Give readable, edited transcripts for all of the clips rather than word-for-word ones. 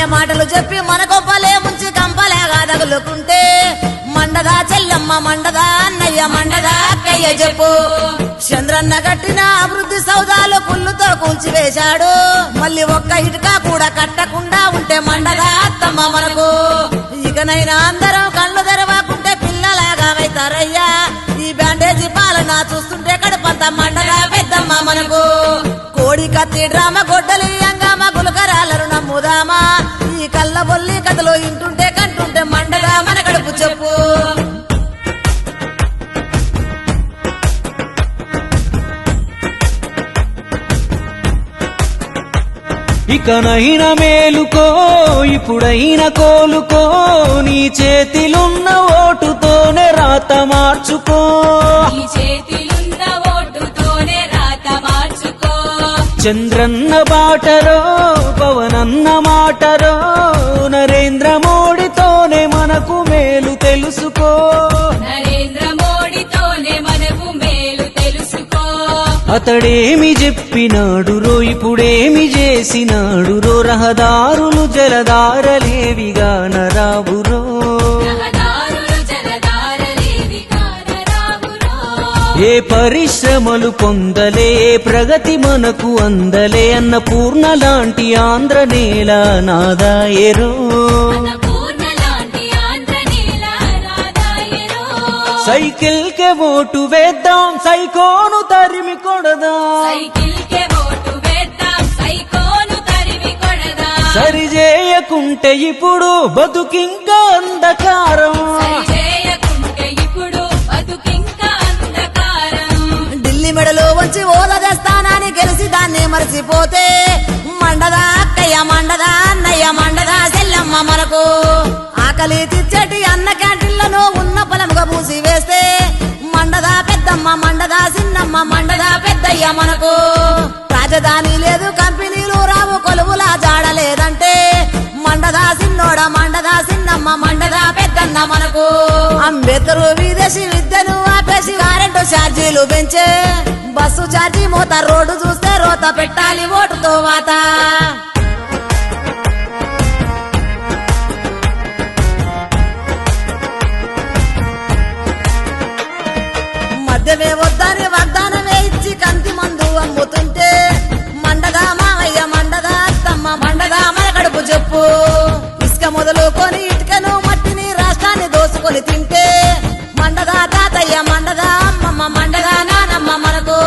మాయ మాటలు చెప్పి మన కొప్పలే ముంచి కంపలేగా తగులుకుంటే మండదా చెల్లమ్మ మండదా అన్నయ్య మండదా అక్కయ్య చెప్పు. చంద్రన్న కట్టిన అభివృద్ధి సౌదాలు పుల్లుతో కూల్చివేశాడు. మళ్ళీ ఒక్క ఇటుక కూడా కట్టకుండా ఉంటే మండదా అత్తమ్మ మనకు. ఇకనైనా అందరం కళ్ళు తెరవకుంటే పిల్లలాగా అవుతారయ్యా. ఈ బ్యాండేజీ పాలన చూస్తుంటే కడుపంత మండదా పెద్దమ్మ మనకు. కోడి కత్తి డ్రామా గొడ్డలి అంగామా గులకరాలను నమ్ముదామా. ఈ కళ్ళ బొల్లి కథలు ఇంటుంటే కంటుంటే మండదా మన కడుపు చెప్పు. ఇకనైనా మేలుకో ఇప్పుడైనా కోలుకో. నీ చేతిలున్న ఓటుతోనే రాత మార్చుకో. నీ చేతిలున్న ఓటుతోనే రాత మార్చుకో. చంద్రన్న బాటరో పవనన్న మాటరో నరేంద్ర మోడీతోనే మనకు మేలు తెలుసుకో. నరేంద్ర మోడీతోనే మనకు మేలు తెలుసుకో. అతడేమి చెప్పినాడు రో ఇప్పుడేమి చేసినాడు రో. రహదారులు జలధారలేవిగా నరావురో. రహదారులు జలధారలేవిగా నరావురో. ఏ పరిశ్రమలు పొందలే ప్రగతి మనకు అందలే. అన్నపూర్ణ లాంటి ఆంధ్ర నేల నాదాయరో. సైకిల్ కే ఓటు వేద్దాం సైకోను తరిమి కొడదాం. సైకిల్ కే ఓటు వేద్దాం సైకోను తరిమి కొడదాం. సరి చేయకుంటే ఇప్పుడు బతుకింకా అంధకారం. సరి చేయకుంటే ఇప్పుడు బతుకింకా అంధకారం. ఢిల్లీ మెడలో వచ్చి ఓల దేస్తానాన్ని గెలిచి దాన్ని మరిచిపోతే మండదా అక్కయ్య మండదా అన్నయ్య మండదా చెల్లమ్మ మనకు. ఆకలి తీర్చేటి అన్న క్యాంటీన్లను ఉన్న పొలంగా మూసి వేస్తే మండదా పెద్దమ్మ మండదా చిన్నమ్మ మండదా పెద్దయ్య మనకు. రాజధాని లేదు కంపెనీలు రావు కొలువులా జాడలేదంటే మండదా చిన్నోడ మండదా చిన్నమ్మ మండదా పెద్దన్న మనకు. అంబేద్కర్ విదేశీ విద్యను ఆపేసి కరెంటు ఛార్జీలు పెంచే. బస్సు ఛార్జీ మోత రోడ్డు చూస్తే రోత పెట్టాలి ఓటుతో వాత. మద్యమే వద్దని వాగ్దానమే ఇచ్చి కంతి మందు అమ్ముతుంటే మండదా మావయ్య మండదా అత్తమ్మ మండదా మన కడుపు చెప్పు. ఇసుక మొదలుకొని ఇటుకను మట్టిని రాష్ట్రాన్ని దోసుకొని తింటే మండదా తాతయ్య మండదా అమ్మమ్మ మండదా నానమ్మ మనకు.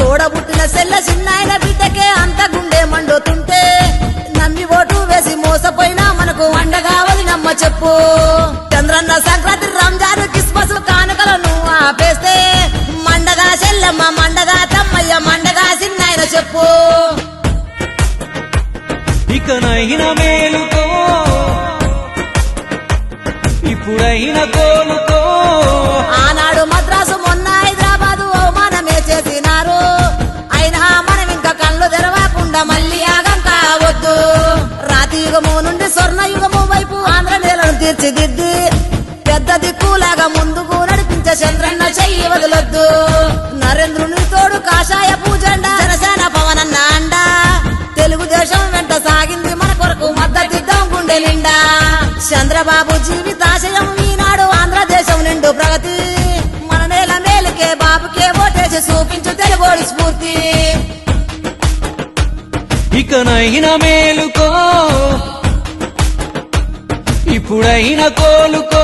తోడబుట్టిన సెల్ల చిన్నాయన బిడ్డకే అంత గుండె మండుతుంటే నమ్మి ఓటు వేసి మోసపోయినా మనకు మండగా వదినమ్మ చెప్పు. చంద్రన్న సంక్రాంతి రంజాన్ క్రిస్మస్ కానుకలను ఆపేస్తే మండగా చెల్లమ్మ మండగా తమ్మయ్య మండగా చిన్నాయన చెప్పు. ఇకనైనా మేలుకో ఇప్పుడైనా కోలుకో. ఆనాడు మద్రాసు మొన్న హైదరాబాదు అవమానమే చేసినారు. అయినా మనం ఇంకా కళ్ళు తెరవకుండా మళ్ళీ యాగం కావద్దు. రాతి యుగము నుండి స్వర్ణ యుగము వైపు ఆంధ్ర నేలను తీర్చిదిద్ది పెద్ద దిక్కులాగా ముందుకు నడిపించే చంద్రన్న చెయ్యి వదలొద్దు. నరేంద్రుని తోడు కాషాయ పూజండ జనసేన పవనన్న అండ. తెలుగుదేశం వెంట సాగింది మన కొరకు మద్దతిద్దాం గుండె నిండా. చంద్రబాబు జీవితాశయం ఈనాడు ఆంధ్రదేశం నిండు ప్రగతి. మన నేల మేలుకే బాబుకే ఓటేసి చూపించు తెలుగోడి స్ఫూర్తి. ఇకనైనా మేలుకో ఇప్పుడైనా కోలుకో.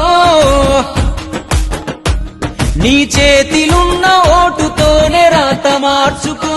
నీ చేతిలున్న ఓటుతోనే రాత మార్చుకో.